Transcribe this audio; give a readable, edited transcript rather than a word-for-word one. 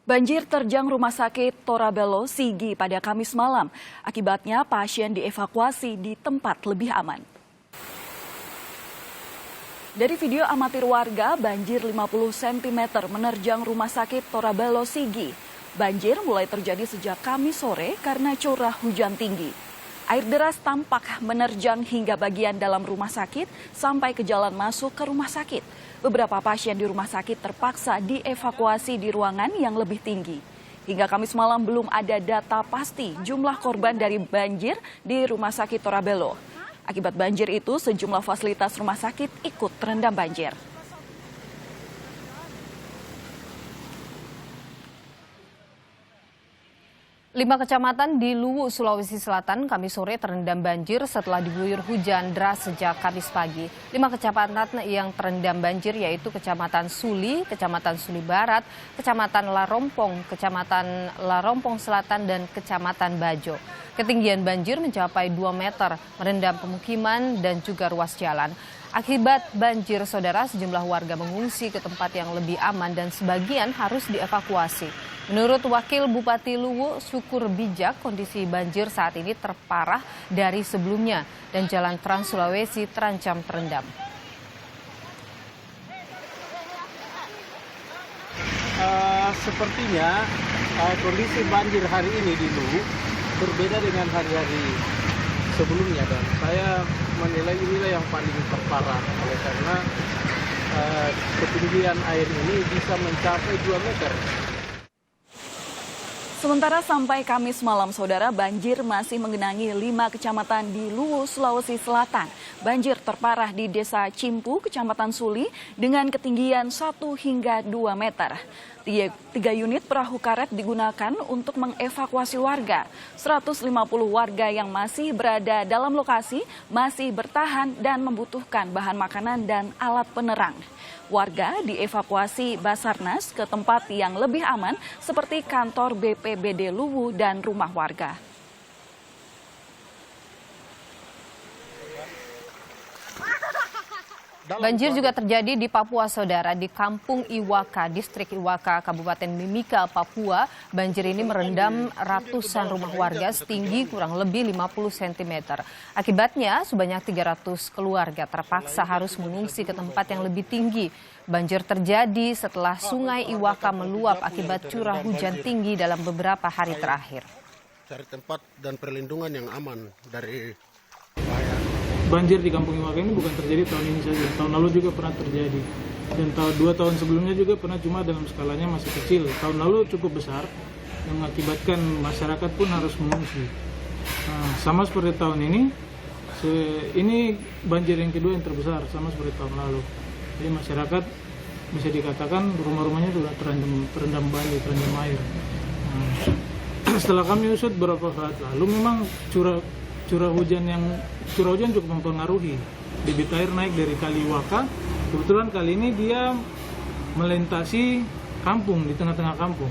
Banjir terjang Rumah Sakit Torabello, Sigi pada Kamis malam. Akibatnya pasien dievakuasi di tempat lebih aman. Dari video amatir warga, banjir 50 cm menerjang Rumah Sakit Torabello, Sigi. Banjir mulai terjadi sejak Kamis sore karena curah hujan tinggi. Air deras tampak menerjang hingga bagian dalam rumah sakit sampai ke jalan masuk ke rumah sakit. Beberapa pasien di rumah sakit terpaksa dievakuasi di ruangan yang lebih tinggi. Hingga Kamis malam belum ada data pasti jumlah korban dari banjir di Rumah Sakit Torabello. Akibat banjir itu, sejumlah fasilitas rumah sakit ikut terendam banjir. Lima kecamatan di Luwu, Sulawesi Selatan, Kamis sore terendam banjir setelah diguyur hujan deras sejak Kamis pagi. 5 kecamatan yang terendam banjir yaitu Kecamatan Suli, Kecamatan Suli Barat, Kecamatan Larompong, Kecamatan Larompong Selatan, dan Kecamatan Bajo. Ketinggian banjir mencapai 2 meter, merendam pemukiman dan juga ruas jalan. Akibat banjir, saudara, sejumlah warga mengungsi ke tempat yang lebih aman dan sebagian harus dievakuasi. Menurut Wakil Bupati Luwu, Syukur Bijak, kondisi banjir saat ini terparah dari sebelumnya dan jalan Trans Sulawesi terancam terendam. Sepertinya kondisi banjir hari ini di Luwu berbeda dengan hari-hari sebelumnya, dan saya menilai inilah yang paling terparah oleh karena ketinggian air ini bisa mencapai 2 meter. Sementara sampai Kamis malam, saudara, banjir masih menggenangi 5 kecamatan di Luwu, Sulawesi Selatan. Banjir terparah di Desa Cimpu, Kecamatan Suli, dengan ketinggian 1 hingga 2 meter. 3 unit perahu karet digunakan untuk mengevakuasi warga. 150 warga yang masih berada dalam lokasi masih bertahan dan membutuhkan bahan makanan dan alat penerang. Warga dievakuasi Basarnas ke tempat yang lebih aman seperti kantor BPBD Luwu dan rumah warga. Banjir juga terjadi di Papua, saudara, di Kampung Iwaka, Distrik Iwaka, Kabupaten Mimika, Papua. Banjir ini merendam ratusan rumah warga setinggi kurang lebih 50 cm. Akibatnya, sebanyak 300 keluarga terpaksa harus mengungsi ke tempat yang lebih tinggi. Banjir terjadi setelah Sungai Iwaka meluap akibat curah hujan tinggi dalam beberapa hari terakhir. Cari tempat dan perlindungan yang aman dari banjir di Kampung Iwaka ini bukan terjadi tahun ini saja, tahun lalu juga pernah terjadi. Dan 2 tahun sebelumnya juga pernah, cuma dalam skalanya masih kecil. Tahun lalu cukup besar, yang mengakibatkan masyarakat pun harus mengungsi. Nah, sama seperti tahun ini banjir yang kedua yang terbesar, sama seperti tahun lalu. Jadi masyarakat bisa dikatakan rumah-rumahnya sudah terendam banjir, terendam air. Nah, setelah kami usut beberapa saat lalu, memang curah hujan cukup mempengaruhi. Debit air naik dari Kali Iwaka. Kebetulan kali ini dia melintasi kampung, di tengah-tengah kampung.